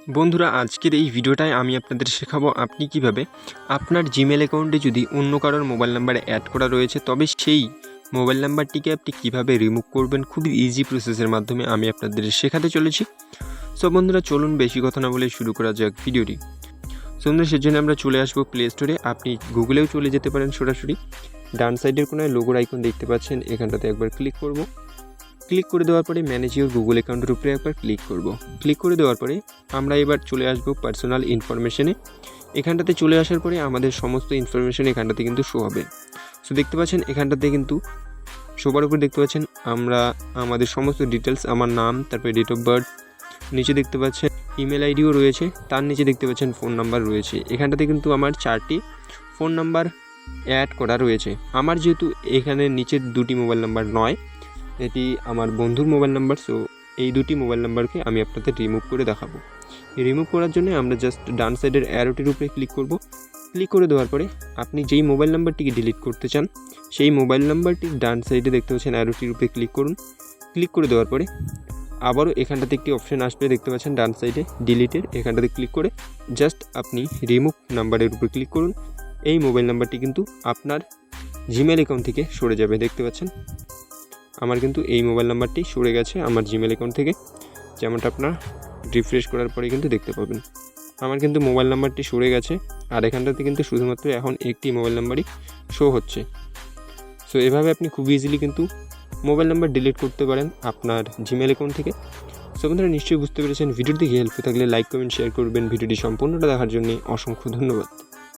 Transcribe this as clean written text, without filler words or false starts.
বন্ধুরা, আজকের এই ভিডিওটায় আমি আপনাদের শেখাবো আপনি কিভাবে আপনার জিমেল অ্যাকাউন্টে যদি অন্য কারোর মোবাইল নাম্বারে অ্যাড করা রয়েছে তবে সেই মোবাইল নাম্বারটিকে আপনি কিভাবে রিমুভ করবেন খুবই ইজি প্রসেসের মাধ্যমে আমি আপনাদের শেখাতে চলেছি। সো বন্ধুরা, চলুন বেশি কথা না বলে শুরু করা যাক ভিডিওটি। সো বন্ধুরা, সেজন্য আমরা চলে আসবো প্লে স্টোরে। আপনি গুগলেও চলে যেতে পারেন সরাসরি। ডান সাইডের কোনায় লোগোর আইকন দেখতে পাচ্ছেন, এখানটাতে একবার ক্লিক করব। ক্লিক করে দেওয়ার পরে ম্যানেজ ইওর গুগল অ্যাকাউন্টের উপরে একবার ক্লিক করব। ক্লিক করে দেওয়ার পরে আমরা এবার চলে আসব পার্সোনাল ইনফরমেশনে। এখানটাতে চলে আসার পরে আমাদের সমস্ত ইনফরমেশন এখানটাতে কিন্তু শো হবে। সো দেখতে পাচ্ছেন এখানটাতে কিন্তু সবার উপরে দেখতে পাচ্ছেন আমরা আমাদের সমস্ত ডিটেলস, আমার নাম, তারপরে ডেট অফ বার্থ, নিচে দেখতে পাচ্ছেন ইমেল আইডিও রয়েছে, তার নিচে দেখতে পাচ্ছেন ফোন নাম্বার রয়েছে। এখানটাতে কিন্তু আমার 4টি ফোন নাম্বার অ্যাড করা রয়েছে। আমার যেহেতু এখানে নিচের 2টি মোবাইল নাম্বার নয়, এটি আমার বন্ধুর মোবাইল নাম্বার। সো এই 2টি মোবাইল নাম্বারকে আমি আপনাদের রিমুভ করে দেখাবো। রিমুভ করার জন্য আমরা জাস্ট ডান সাইডের অ্যারোটির উপরে ক্লিক করব। ক্লিক করে দেওয়ার পরে আপনি যেই মোবাইল নাম্বারটিকে ডিলিট করতে চান সেই মোবাইল নাম্বারটির ডান সাইডে দেখতে পাচ্ছেন অ্যারোটির উপরে ক্লিক করুন। ক্লিক করে দেওয়ার পরে আবারও এখানটাতে একটি অপশান আসবে, দেখতে পাচ্ছেন ডান সাইডে ডিলিটের, এখানটাতে ক্লিক করে জাস্ট আপনি রিমুভ নাম্বারের উপরে ক্লিক করুন। এই মোবাইল নাম্বারটি কিন্তু আপনার জিমেল অ্যাকাউন্ট থেকে সরে যাবে। দেখতে পাচ্ছেন আমার কিন্তু এই মোবাইল নাম্বারটি সরে গেছে আমার জিমেল অ্যাকাউন্ট থেকে, যেমনটা আপনার রিফ্রেশ করার পরে কিন্তু দেখতে পাবেন আমার কিন্তু মোবাইল নাম্বারটি সরে গেছে। আর এখানটাতে কিন্তু শুধুমাত্র এখন একটি মোবাইল নাম্বারই শো হচ্ছে। সো এভাবে আপনি খুব ইজিলি কিন্তু মোবাইল নাম্বার ডিলিট করতে পারেন আপনার জিমেল অ্যাকাউন্ট থেকে। সো বন্ধুরা, নিশ্চয়ই বুঝতে পেরেছেন। ভিডিওটি হেল্পফুল থাকলে লাইক, কমেন্ট, শেয়ার করবেন। ভিডিওটি সম্পূর্ণটা দেখার জন্য অসংখ্য ধন্যবাদ।